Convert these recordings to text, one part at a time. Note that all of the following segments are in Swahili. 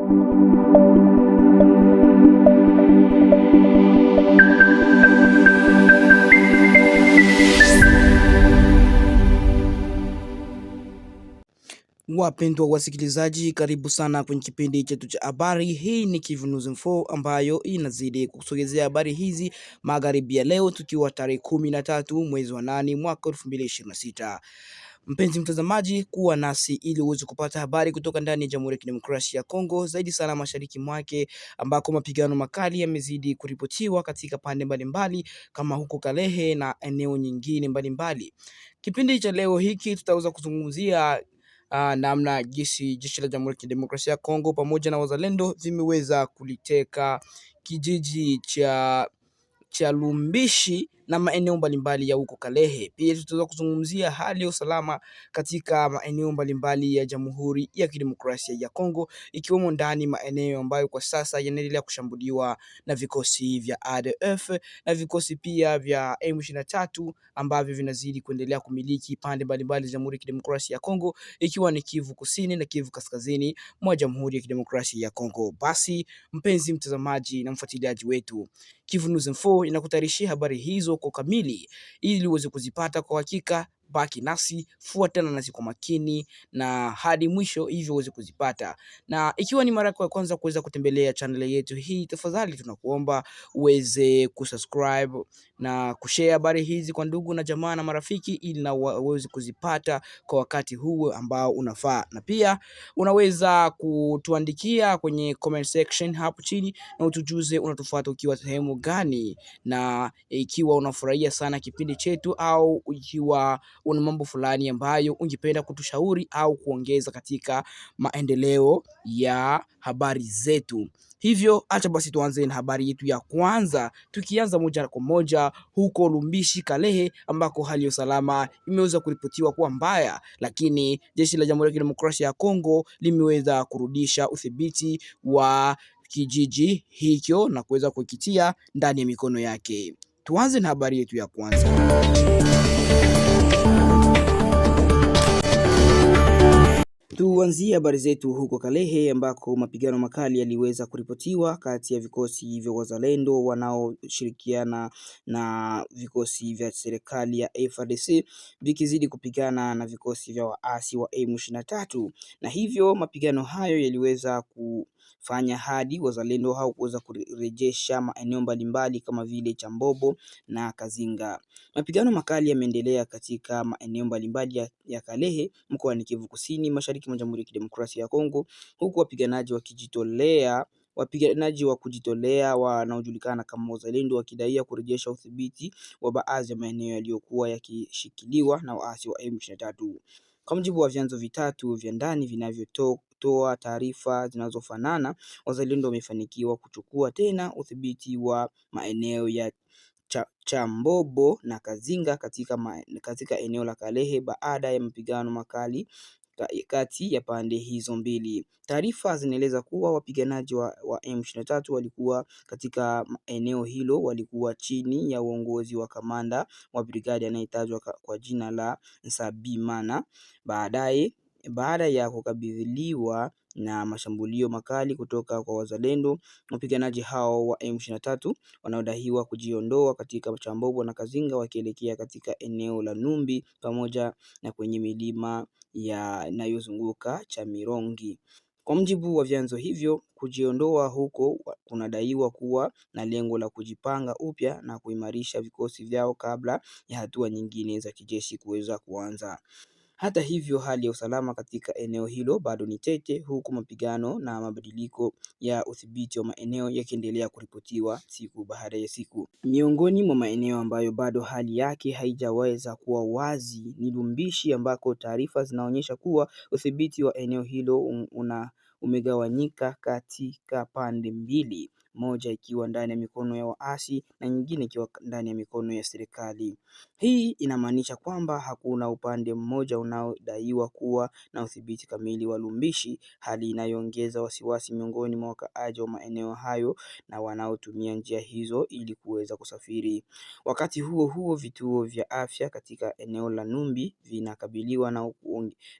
Wapendwa wasikilizaji, karibu sana kwenye kipindi chetu cha habari. Hii ni Kivu News Info ambayo inazidi kusogezea habari hizi magharibi ya leo, tukiwa tarehe 13 mwezi wa 8 mwaka 2026. Mpenzi mtazamaji, kuwa nasi ili uweze kupata habari kutoka ndani ya Jamhuri ya Kidemokrasia ya Kongo, zaidi sana mashariki mwake ambako mapigano makali yamezidi kuripotiwa katika pande mbalimbali kama huko Kalehe na eneo nyingine mbalimbali. Kipindi cha leo hiki tutaweza kuzungumzia namna jeshi la Jamhuri ya Kidemokrasia ya Kongo pamoja na wazalendo vimeweza kuliteka kijiji cha Lumbishi na maeneo mbalimbali ya huko Kalehe. Pia tutaweza kuzungumzia hali ya usalama katika maeneo mbalimbali ya Jamhuri ya Kidemokrasia ya Kongo, ikiwemo ndani maeneo ambayo kwa sasa yanaendelea kushambuliwa na vikosi vya ADF na vikosi pia vya M23 ambavyo vinazidi kuendelea kumiliki pande mbalimbali za Jamhuri ya Kidemokrasia ya Kongo, ikiwa ni Kivu Kusini na Kivu Kaskazini mwa Jamhuri ya Kidemokrasia ya Kongo. Basi mpenzi mtazamaji na mfuatiliaji wetu, Kivu News Info inakutayarishia habari hizo kwa kamili ili uweze kuzipata kwa hakika. Baki nasi, fuatana nasi kwa makini na hadi mwisho hivyo uweze kuzipata. Na ikiwa ni mara yako ya kwanza kuweza kutembelea channel yetu hii, tafadhali tunakuomba uweze kusubscribe na kushare habari hizi kwa ndugu na jamaa na marafiki ili na uweze kuzipata kwa wakati huu ambao unafaa. Na pia unaweza kutuandikia kwenye comment section hapo chini na utujuze unatufuata ukiwa sehemu gani, na ikiwa unafurahia sana kipindi chetu au ikiwa una mambo fulani ambayo ungependa kutushauri au kuongeza katika maendeleo ya habari zetu. Hivyo acha basi tuanze na habari yetu ya kwanza, tukianza moja kwa moja huko Lumbishi Kalehe, ambako hali ya usalama imeweza kuripotiwa kuwa mbaya, lakini jeshi la Jamhuri ya Kidemokrasia ya Kongo limeweza kurudisha udhibiti wa kijiji hicho na kuweza kukitia ndani ya mikono yake. Tuanze na habari yetu ya kwanza. Tuanzie habari zetu huko Kalehe ambako mapigano makali yaliweza kuripotiwa kati ya vikosi vya wazalendo wanaoshirikiana na vikosi vya serikali ya FARDC vikizidi kupigana na vikosi vya waasi wa M23, na hivyo mapigano hayo yaliweza kufanya hadi wazalendo hao kuweza kurejesha maeneo mbalimbali kama vile Chambobo na Kazinga. Mapigano makali yameendelea katika maeneo mbalimbali ya Kalehe mkoani Kivu Kusini, mashariki mwa Jamhuri ya Kidemokrasia ya Kongo, huku wapiganaji wa kujitolea wanaojulikana kama wazalendo wakidai kurejesha udhibiti wa baadhi ya maeneo yaliyokuwa yakishikiliwa na waasi wa M23. Kwa mujibu wa vyanzo vitatu vya ndani vinavyotoa taarifa zinazofanana, wazalendo wamefanikiwa kuchukua tena udhibiti wa maeneo ya Chambobo na Kazinga katika eneo la Kalehe baada ya mapigano makali kati ya pande hizo mbili. Taarifa zinaeleza kuwa wapiganaji wa M23 walikuwa katika eneo hilo walikuwa chini ya uongozi wa kamanda wa brigadi anayetajwa kwa jina la Nsabimana. Baada ya kukabiliwa na mashambulio makali kutoka kwa wazalendo, wapiganaji hao wa M23 wanaodaiwa kujiondoa katika Chambobo na Kazinga wakielekea katika eneo la Numbi pamoja na kwenye milima yanayozunguka Chamirongi. Kwa mujibu wa vyanzo hivyo, kujiondoa huko kunadaiwa kuwa na lengo la kujipanga upya na kuimarisha vikosi vyao kabla ya hatua nyingine za kijeshi kuweza kuanza. Hata hivyo, hali ya usalama katika eneo hilo bado ni tete, huku mapigano na mabadiliko ya udhibiti wa maeneo yakiendelea kuripotiwa siku baada ya siku. Miongoni mwa maeneo ambayo bado hali yake haijaweza kuwa wazi ni Lumbishi, ambako taarifa zinaonyesha kuwa udhibiti wa eneo hilo umegawanyika katika pande mbili. moja ikiwa ndani ya mikono ya waasi na nyingine ikiwa ndani ya mikono ya serikali. Hii inamaanisha kwamba hakuna upande mmoja unaodaiwa kuwa na udhibiti kamili wa Lubumbashi, hali inayoongeza wasiwasi miongoni mwa wakaaji wa maeneo hayo na wanaotumia njia hizo ili kuweza kusafiri. Wakati huo huo, vituo vya afya katika eneo la Numbi vinakabiliwa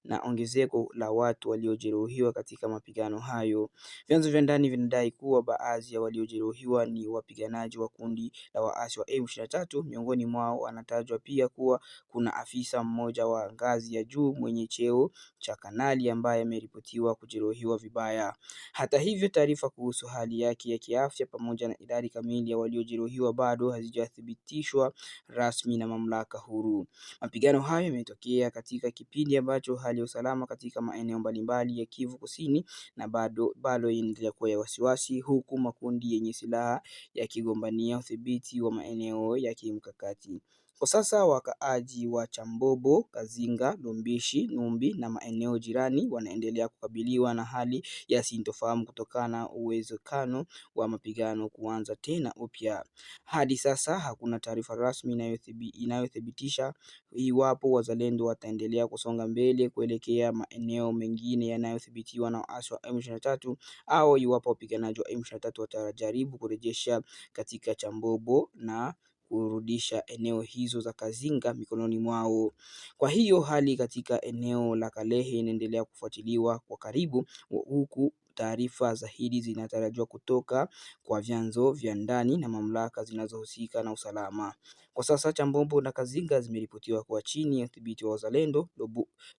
na ongezeko la watu waliojeruhiwa katika mapigano hayo. Vyanzo vya ndani vinadai kuwa baadhi ya waliojeruhiwa ni wapiganaji wa kundi la waasi wa M23. Miongoni mwao wanatajwa pia kuwa kuna afisa mmoja wa ngazi ya juu mwenye cheo cha kanali ambaye ameripotiwa kujeruhiwa vibaya. Hata hivyo, taarifa kuhusu hali yake ya kiafya pamoja na idadi kamili ya waliojeruhiwa bado hazijathibitishwa rasmi na mamlaka huru. Mapigano hayo yametokea katika kipindi ambacho hali ya usalama katika maeneo mbalimbali ya Kivu Kusini na bado inaendelea kuwa ya wasiwasi, huku makundi yenye silaha yakigombania udhibiti wa maeneo ya kimkakati. Kwa sasa wakaaji wa Chambobo, Kazinga, Lubumbashi, Numbi na maeneo jirani wanaendelea kukabiliwa na hali ya sintofahamu kutokana na uwezekano wa mapigano kuanza tena upya. Hadi sasa hakuna taarifa rasmi inayothibitisha iwapo wazalendo wataendelea kusonga mbele kuelekea maeneo mengine yanayodhibitiwa na waasi wa M23 au iwapo wapiganaji wa M23 watajaribu kurejesha katika Chambobo na kurudisha eneo hizo za Kazinga mikononi mwao. Kwa hiyo hali katika eneo la Kalehe inaendelea kufuatiliwa kwa karibu, huku taarifa zaidi zinatarajiwa kutoka kwa vyanzo vya ndani na mamlaka zinazohusika na usalama. Kwa sasa Chambobo na Kazinga zimeripotiwa kuwa chini ya udhibiti wa wazalendo,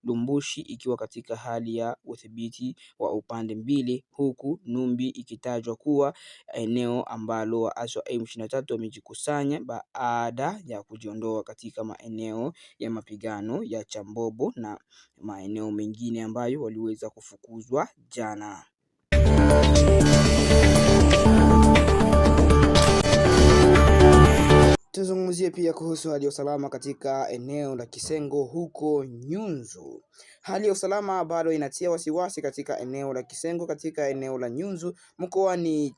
Lubumbashi ikiwa katika hali ya udhibiti wa upande mbili, huku Numbi ikitajwa kuwa eneo ambalo waasi wa M23 wamejikusanya baada ya kujiondoa katika maeneo ya mapigano ya Chambobo na maeneo mengine ambayo waliweza kufukuzwa jana. Tuzungumzie pia kuhusu hali ya usalama katika eneo la Kisengo huko Nyunzu. Hali ya usalama bado inatia wasiwasi katika eneo la Kisengo katika eneo la Nyunzu mkoani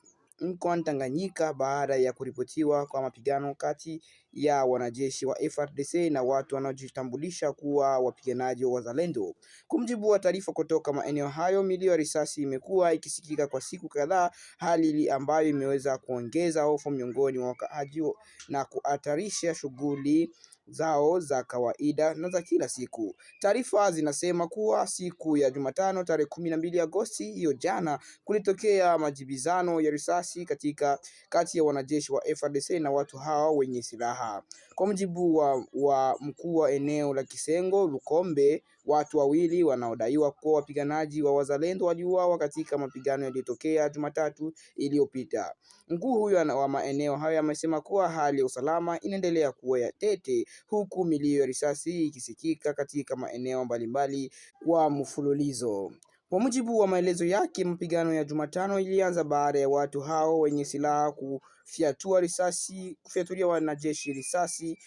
Tanganyika baada ya kuripotiwa kwa mapigano kati ya wanajeshi wa FARDC na watu wanaojitambulisha kuwa wapiganaji wa wazalendo. Kwa mujibu wa taarifa kutoka maeneo hayo, milio ya risasi imekuwa ikisikika kwa siku kadhaa, hali ambayo imeweza kuongeza hofu miongoni mwa wakaaji na kuhatarisha shughuli zao za kawaida na za kila siku. Taarifa zinasema kuwa siku ya Jumatano tarehe 12 Agosti hiyo jana kulitokea majibizano ya risasi kati ya wanajeshi wa FARDC na watu hao wenye silaha. Kwa mujibu wa mkuu wa eneo la Kisengo Lukombe, watu wawili wanaodaiwa kuwa wapiganaji wa wazalendo waliuawa katika mapigano yaliyotokea Jumatatu iliyopita. Mkuu huyo wa maeneo hayo amesema kuwa hali ya usalama inaendelea kuwa ya tete, huku milio ya risasi ikisikika katika maeneo mbalimbali kwa mfululizo. Kwa mujibu wa maelezo yake, mapigano ya Jumatano ilianza baada ya watu hao wenye silaha kufyatulia wanajeshi risasi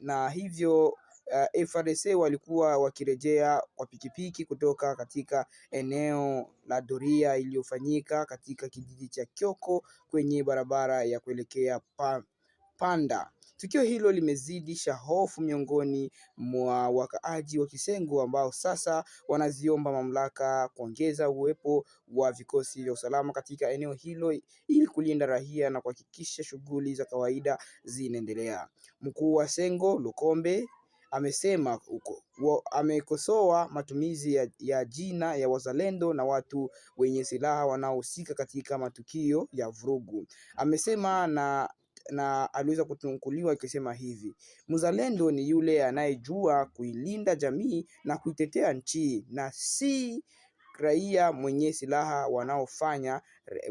na hivyo FARDC walikuwa wakirejea kwa pikipiki kutoka katika eneo la doria iliyofanyika katika kijiji cha Kyoko kwenye barabara ya kuelekea Panda. Tukio hilo limezidisha hofu miongoni mwa wakaaji wa Kisengo ambao sasa wanaziomba mamlaka kuongeza uwepo wa vikosi vya usalama katika eneo hilo ili kulinda raia na kuhakikisha shughuli za kawaida zinaendelea. Mkuu wa Sengo Lukombe amesema amekosoa matumizi ya jina ya wazalendo na watu wenye silaha wanaohusika katika matukio ya vurugu. Amesema na aliweza kutunguliwa akisema hivi: mzalendo ni yule anayejua kuilinda jamii na kuitetea nchi, na si raia mwenye silaha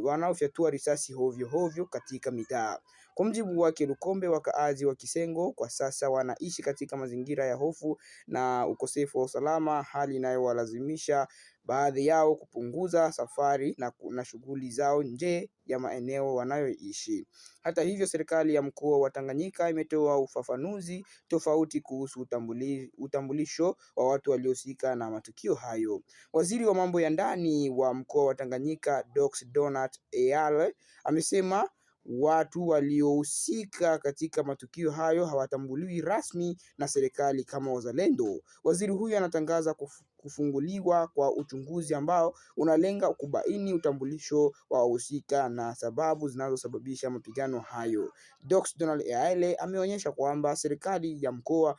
wanaofyatua risasi hovyo katika mitaa. Kwa mjibu wake Lukombe, wakaazi wa Kisengo kwa sasa wanaishi katika mazingira ya hofu na ukosefu wa usalama, hali inayowalazimisha baadhi yao kupunguza safari na shughuli zao nje ya maeneo wanayoishi. Hata hivyo, serikali ya mkoa wa Tanganyika imetoa ufafanuzi tofauti kuhusu utambulisho wa watu waliohusika na matukio hayo. Waziri wa mambo ya ndani wa mkoa wa Tanganyika, Dox Donat Eyale, amesema watu waliohusika katika matukio hayo hawatambuliwi rasmi na serikali kama wazalendo. Waziri huyu anatangaza kufunguliwa kwa uchunguzi ambao unalenga kubaini utambulisho wa wahusika na sababu zinazosababisha mapigano hayo. Dox Donald Eale ameonyesha kwamba serikali ya mkoa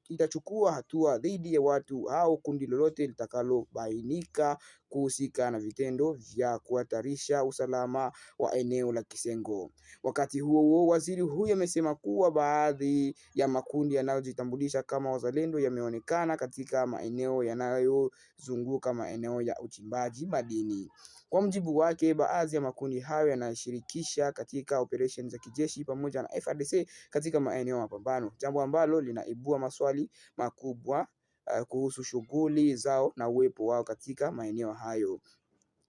itachukua hatua dhidi ya watu au kundi lolote litakalobainika kuhusika na vitendo vya kuhatarisha usalama wa eneo la Kisengo. Wakati huo huo, waziri huyo amesema kuwa baadhi ya makundi yanayojitambulisha kama wazalendo yameonekana katika maeneo yanayozunguka maeneo ya uchimbaji madini. Kwa mjibu wake, baadhi ya makundi hayo yanashirikisha katika operesheni za kijeshi pamoja na FARDC katika maeneo ya mapambano, jambo ambalo linaibua maswali makubwa kuhusu shughuli zao na uwepo wao katika maeneo hayo.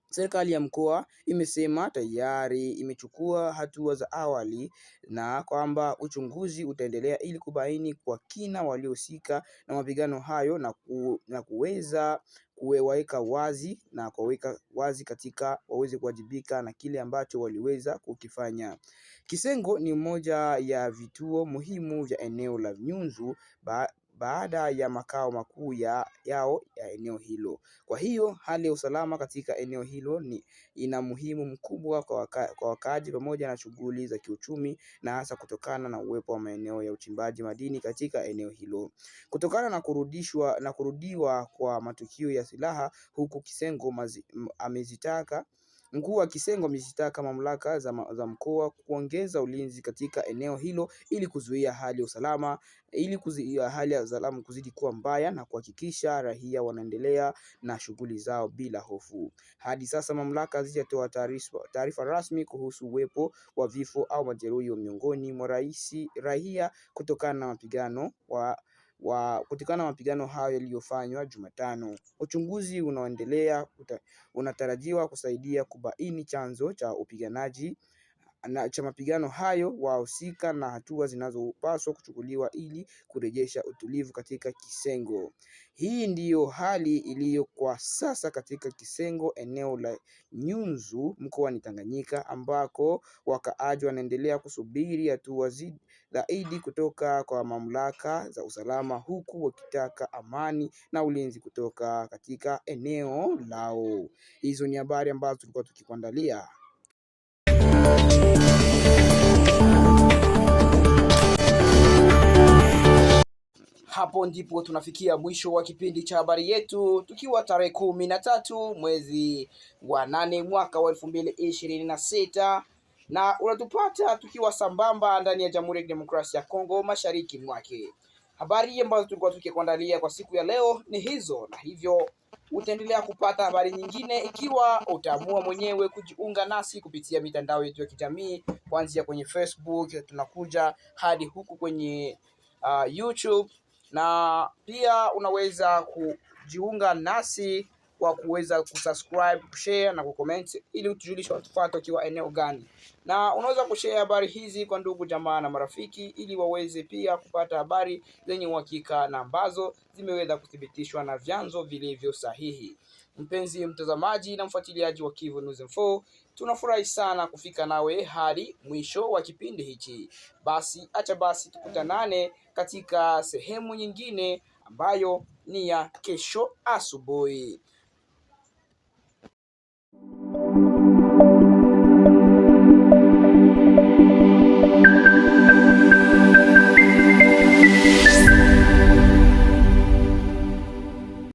Serikali ya mkoa imesema tayari imechukua hatua za awali na kwamba uchunguzi utaendelea ili kubaini kwa kina waliohusika na mapigano hayo na kuweza kuweka wazi katika waweze kuwajibika na kile ambacho waliweza kukifanya. Kisengo ni moja ya vituo muhimu vya eneo la Nyunzu baada ya makao makuu yao ya eneo hilo. Kwa hiyo hali ya usalama katika eneo hilo ina muhimu mkubwa kwa wakaaji pamoja na shughuli za kiuchumi, na hasa kutokana na uwepo wa maeneo ya uchimbaji madini katika eneo hilo. Kutokana na kurudiwa kwa matukio ya silaha huku Kisengo, mkuu wa Kisengo amezitaka mamlaka za mkoa kuongeza ulinzi katika eneo hilo ili kuzuia hali ya usalama kuzidi kuwa mbaya na kuhakikisha raia wanaendelea na shughuli zao bila hofu. Hadi sasa mamlaka hazijatoa taarifa rasmi kuhusu uwepo wa vifo au majeruhi miongoni mwa raia kutokana na mapigano hayo yaliyofanywa Jumatano. Uchunguzi unaoendelea unatarajiwa kusaidia kubaini chanzo cha mapigano hayo, wahusika na hatua zinazopaswa kuchukuliwa ili kurejesha utulivu katika Kisengo. Hii ndiyo hali iliyo kwa sasa katika Kisengo, eneo la Nyunzu mkoani Tanganyika, ambako wakaaji wanaendelea kusubiri hatua zaidi kutoka kwa mamlaka za usalama, huku wakitaka amani na ulinzi kutoka katika eneo lao. Hizo ni habari ambazo tulikuwa tukikuandalia. Hapo ndipo tunafikia mwisho wa kipindi cha habari yetu, tukiwa tarehe 13 mwezi wa 8 mwaka wa 2026, na unatupata tukiwa sambamba ndani ya Jamhuri ya Kidemokrasia ya Kongo, mashariki mwake. Habari ambazo tulikuwa tukikuandalia kwa siku ya leo ni hizo, na hivyo utaendelea kupata habari nyingine ikiwa utaamua mwenyewe kujiunga nasi kupitia mitandao yetu ya kijamii, kuanzia kwenye Facebook, tunakuja hadi huku kwenye YouTube, na pia unaweza kujiunga nasi kwa kuweza kusubscribe, kushare na kucomment ili utujulishe watufuate ukiwa eneo gani. Na unaweza kushare habari hizi kwa ndugu jamaa na marafiki ili waweze pia kupata habari zenye uhakika na ambazo zimeweza kuthibitishwa na vyanzo vilivyo sahihi. Mpenzi mtazamaji na mfuatiliaji wa Kivu News Info, tunafurahi sana kufika nawe hadi mwisho wa kipindi hichi. Basi tukutanane katika sehemu nyingine ambayo ni ya kesho asubuhi.